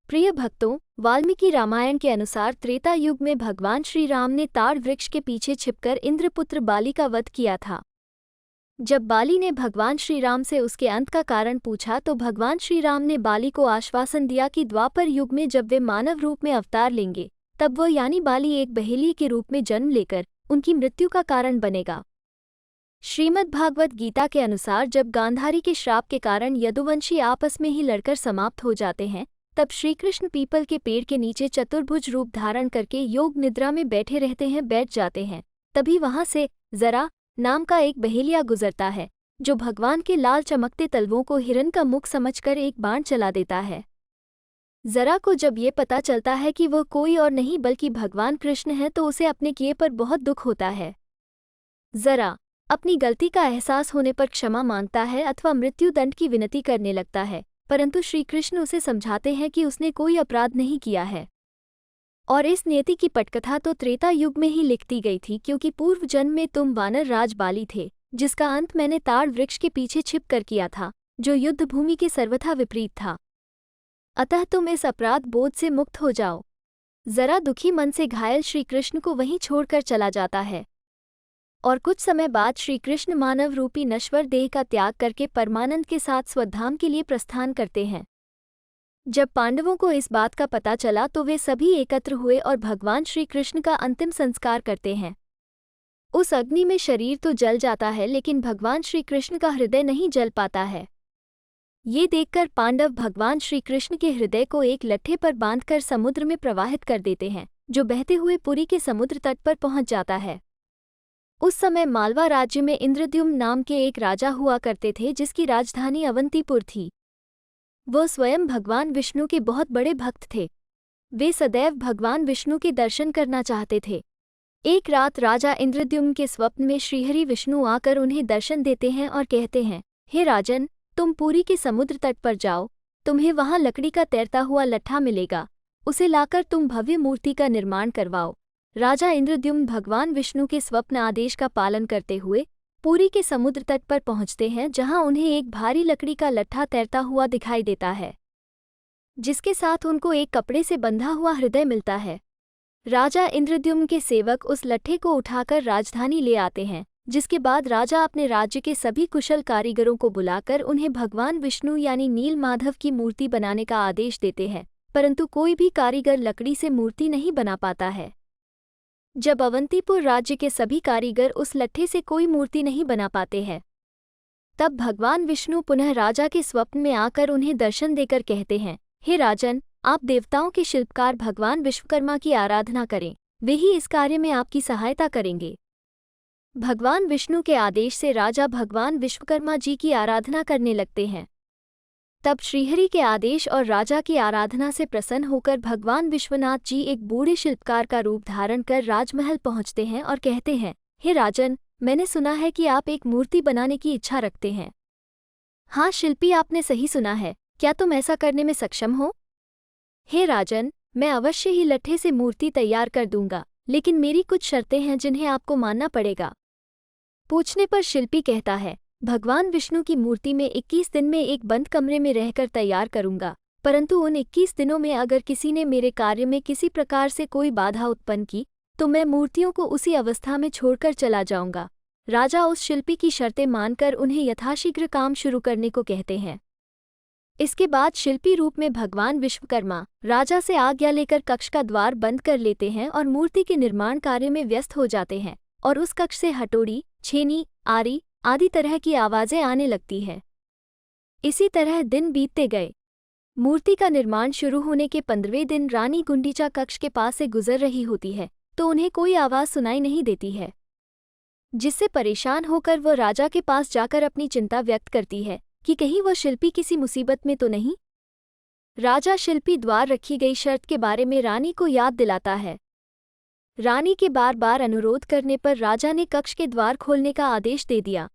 प्रिय भक्तों, वाल्मीकि रामायण के अनुसार त्रेता युग में भगवान श्री राम ने ताड़ वृक्ष के पीछे छिपकर इंद्रपुत्र बाली का वध किया था। जब बाली ने भगवान श्री राम से उसके अंत का कारण पूछा तो भगवान श्री राम ने बाली को आश्वासन दिया कि द्वापर युग में जब वे मानव रूप में अवतार लेंगे तब वह यानी बाली एक बहेलिये के रूप में जन्म लेकर उनकी मृत्यु का कारण बनेगा। श्रीमद्भागवत गीता के अनुसार जब गांधारी के श्राप के कारण यदुवंशी आपस में ही लड़कर समाप्त हो जाते हैं तब श्रीकृष्ण पीपल के पेड़ के नीचे चतुर्भुज रूप धारण करके योग निद्रा में बैठ जाते हैं। तभी वहां से जरा नाम का एक बहेलिया गुजरता है जो भगवान के लाल चमकते तलवों को हिरन का मुख समझकर एक बाण चला देता है। जरा को जब ये पता चलता है कि वह कोई और नहीं बल्कि भगवान कृष्ण है तो उसे अपने किए पर बहुत दुख होता है। जरा अपनी गलती का एहसास होने पर क्षमा मांगता है अथवा मृत्यु दंड की विनती करने लगता है, परंतु श्री कृष्ण उसे समझाते हैं कि उसने कोई अपराध नहीं किया है। और इस नियति की पटकथा तो त्रेता युग में ही लिखती गई थी, क्योंकि पूर्व जन्म में तुम वानर राज बाली थे, जिसका अंत मैंने ताड़ वृक्ष के पीछे छिप कर किया था, जो युद्ध भूमि के सर्वथा विपरीत था। अतः तुम इस अपराध बोध से मुक्त हो जाओ। जरा दुखी मन से घायल श्री कृष्ण को वहीं छोड़कर चला जाता है और कुछ समय बाद श्री कृष्ण मानव रूपी नश्वर देह का त्याग करके परमानंद के साथ स्वधाम के लिए प्रस्थान करते हैं। जब पांडवों को इस बात का पता चला तो वे सभी एकत्र हुए और भगवान श्री कृष्ण का अंतिम संस्कार करते हैं। उस अग्नि में शरीर तो जल जाता है लेकिन भगवान श्री कृष्ण का हृदय नहीं जल पाता है। ये देखकर पांडव भगवान श्री कृष्ण के हृदय को एक लट्ठे पर बांधकर समुद्र में प्रवाहित कर देते हैं, जो बहते हुए पुरी के समुद्र तट पर पहुंच जाता है। उस समय मालवा राज्य में इंद्रद्युम्न नाम के एक राजा हुआ करते थे जिसकी राजधानी अवंतीपुर थी। वो स्वयं भगवान विष्णु के बहुत बड़े भक्त थे। वे सदैव भगवान विष्णु के दर्शन करना चाहते थे। एक रात राजा इंद्रद्युम्न के स्वप्न में श्रीहरि विष्णु आकर उन्हें दर्शन देते हैं और कहते हैं, हे राजन, तुम पुरी के समुद्र तट पर जाओ, तुम्हें वहां लकड़ी का तैरता हुआ लट्ठा मिलेगा, उसे लाकर तुम भव्य मूर्ति का निर्माण करवाओ। राजा इंद्रद्युम्न भगवान विष्णु के स्वप्न आदेश का पालन करते हुए पुरी के समुद्र तट पर पहुंचते हैं, जहां उन्हें एक भारी लकड़ी का लट्ठा तैरता हुआ दिखाई देता है, जिसके साथ उनको एक कपड़े से बंधा हुआ हृदय मिलता है। राजा इंद्रद्युम्न के सेवक उस लट्ठे को उठाकर राजधानी ले आते हैं, जिसके बाद राजा अपने राज्य के सभी कुशल कारीगरों को बुलाकर उन्हें भगवान विष्णु यानी नील माधव की मूर्ति बनाने का आदेश देते हैं, परंतु कोई भी कारीगर लकड़ी से मूर्ति नहीं बना पाता है। जब अवंतीपुर राज्य के सभी कारीगर उस लट्ठे से कोई मूर्ति नहीं बना पाते हैं, तब भगवान विष्णु पुनः राजा के स्वप्न में आकर उन्हें दर्शन देकर कहते हैं, हे राजन, आप देवताओं के शिल्पकार भगवान विश्वकर्मा की आराधना करें, वे ही इस कार्य में आपकी सहायता करेंगे। भगवान विष्णु के आदेश से राजा भगवान विश्वकर्मा जी की आराधना करने लगते हैं। तब श्रीहरि के आदेश और राजा की आराधना से प्रसन्न होकर भगवान विश्वनाथ जी एक बूढ़े शिल्पकार का रूप धारण कर राजमहल पहुंचते हैं और कहते हैं, हे राजन, मैंने सुना है कि आप एक मूर्ति बनाने की इच्छा रखते हैं। हाँ शिल्पी, आपने सही सुना है, क्या तुम ऐसा करने में सक्षम हो? हे राजन, मैं अवश्य ही लट्ठे से मूर्ति तैयार कर दूंगा, लेकिन मेरी कुछ शर्तें हैं जिन्हें आपको मानना पड़ेगा। पूछने पर शिल्पी कहता है, भगवान विष्णु की मूर्ति में 21 दिन में एक बंद कमरे में रहकर तैयार करूंगा, परंतु उन 21 दिनों में अगर किसी ने मेरे कार्य में किसी प्रकार से कोई बाधा उत्पन्न की तो मैं मूर्तियों को उसी अवस्था में छोड़कर चला जाऊंगा। राजा उस शिल्पी की शर्तें मानकर उन्हें यथाशीघ्र काम शुरू करने को कहते हैं। इसके बाद शिल्पी रूप में भगवान विश्वकर्मा राजा से आज्ञा लेकर कक्ष का द्वार बंद कर लेते हैं और मूर्ति के निर्माण कार्य में व्यस्त हो जाते हैं और उस कक्ष से हथौड़ी, छेनी, आरी आदि तरह की आवाजें आने लगती हैं। इसी तरह दिन बीतते गए। मूर्ति का निर्माण शुरू होने के 15वें दिन रानी गुंडीचा कक्ष के पास से गुजर रही होती है तो उन्हें कोई आवाज सुनाई नहीं देती है, जिससे परेशान होकर वह राजा के पास जाकर अपनी चिंता व्यक्त करती है कि कहीं वह शिल्पी किसी मुसीबत में तो नहीं। राजा शिल्पी द्वार रखी गई शर्त के बारे में रानी को याद दिलाता है। रानी के बार बार अनुरोध करने पर राजा ने कक्ष के द्वार खोलने का आदेश दे दिया।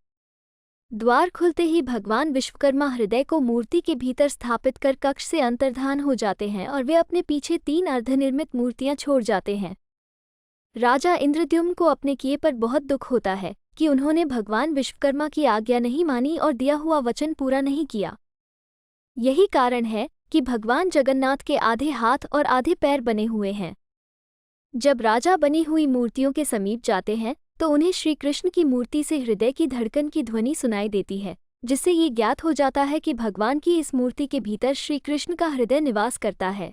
द्वार खुलते ही भगवान विश्वकर्मा हृदय को मूर्ति के भीतर स्थापित कर कक्ष से अंतर्धान हो जाते हैं और वे अपने पीछे 3 अर्धनिर्मित मूर्तियां छोड़ जाते हैं। राजा इंद्रद्युम्न को अपने किए पर बहुत दुख होता है कि उन्होंने भगवान विश्वकर्मा की आज्ञा नहीं मानी और दिया हुआ वचन पूरा नहीं किया। यही कारण है कि भगवान जगन्नाथ के आधे हाथ और आधे पैर बने हुए हैं। जब राजा बनी हुई मूर्तियों के समीप जाते हैं तो उन्हें श्री कृष्ण की मूर्ति से हृदय की धड़कन की ध्वनि सुनाई देती है, जिससे ये ज्ञात हो जाता है कि भगवान की इस मूर्ति के भीतर श्री कृष्ण का हृदय निवास करता है।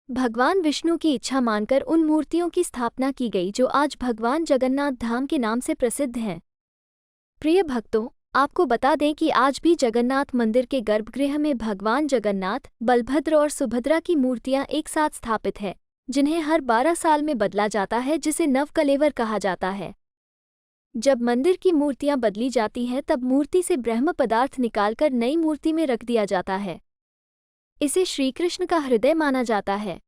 भगवान विष्णु की इच्छा मानकर उन मूर्तियों की स्थापना की गई जो आज भगवान जगन्नाथ धाम के नाम से प्रसिद्ध हैं। प्रिय भक्तों, आपको बता दें कि आज भी जगन्नाथ मंदिर के गर्भगृह में भगवान जगन्नाथ, बलभद्र और सुभद्रा की मूर्तियां एक साथ स्थापित है, जिन्हें हर 12 साल में बदला जाता है, जिसे नवकलेवर कहा जाता है। जब मंदिर की मूर्तियां बदली जाती हैं तब मूर्ति से ब्रह्म पदार्थ निकालकर नई मूर्ति में रख दिया जाता है। इसे श्रीकृष्ण का हृदय माना जाता है।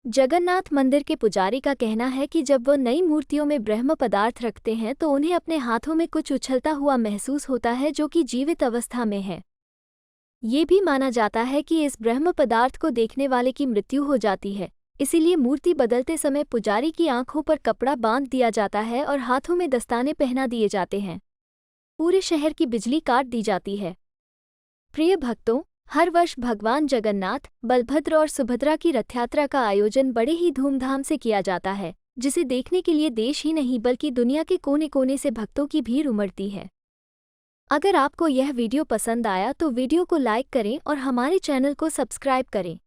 जगन्नाथ मंदिर के पुजारी का कहना है कि जब वह नई मूर्तियों में ब्रह्म पदार्थ रखते हैं तो उन्हें अपने हाथों में कुछ उछलता हुआ महसूस होता है जो कि जीवित अवस्था में है। ये भी माना जाता है कि इस ब्रह्म पदार्थ को देखने वाले की मृत्यु हो जाती है, इसीलिए मूर्ति बदलते समय पुजारी की आंखों पर कपड़ा बांध दिया जाता है और हाथों में दस्ताने पहना दिए जाते हैं। पूरे शहर की बिजली काट दी जाती है। प्रिय भक्तों, हर वर्ष भगवान जगन्नाथ, बलभद्र और सुभद्रा की रथ यात्रा का आयोजन बड़े ही धूमधाम से किया जाता है, जिसे देखने के लिए देश ही नहीं बल्कि दुनिया के कोने कोने से भक्तों की भीड़ उमड़ती है। अगर आपको यह वीडियो पसंद आया तो वीडियो को लाइक करें और हमारे चैनल को सब्सक्राइब करें।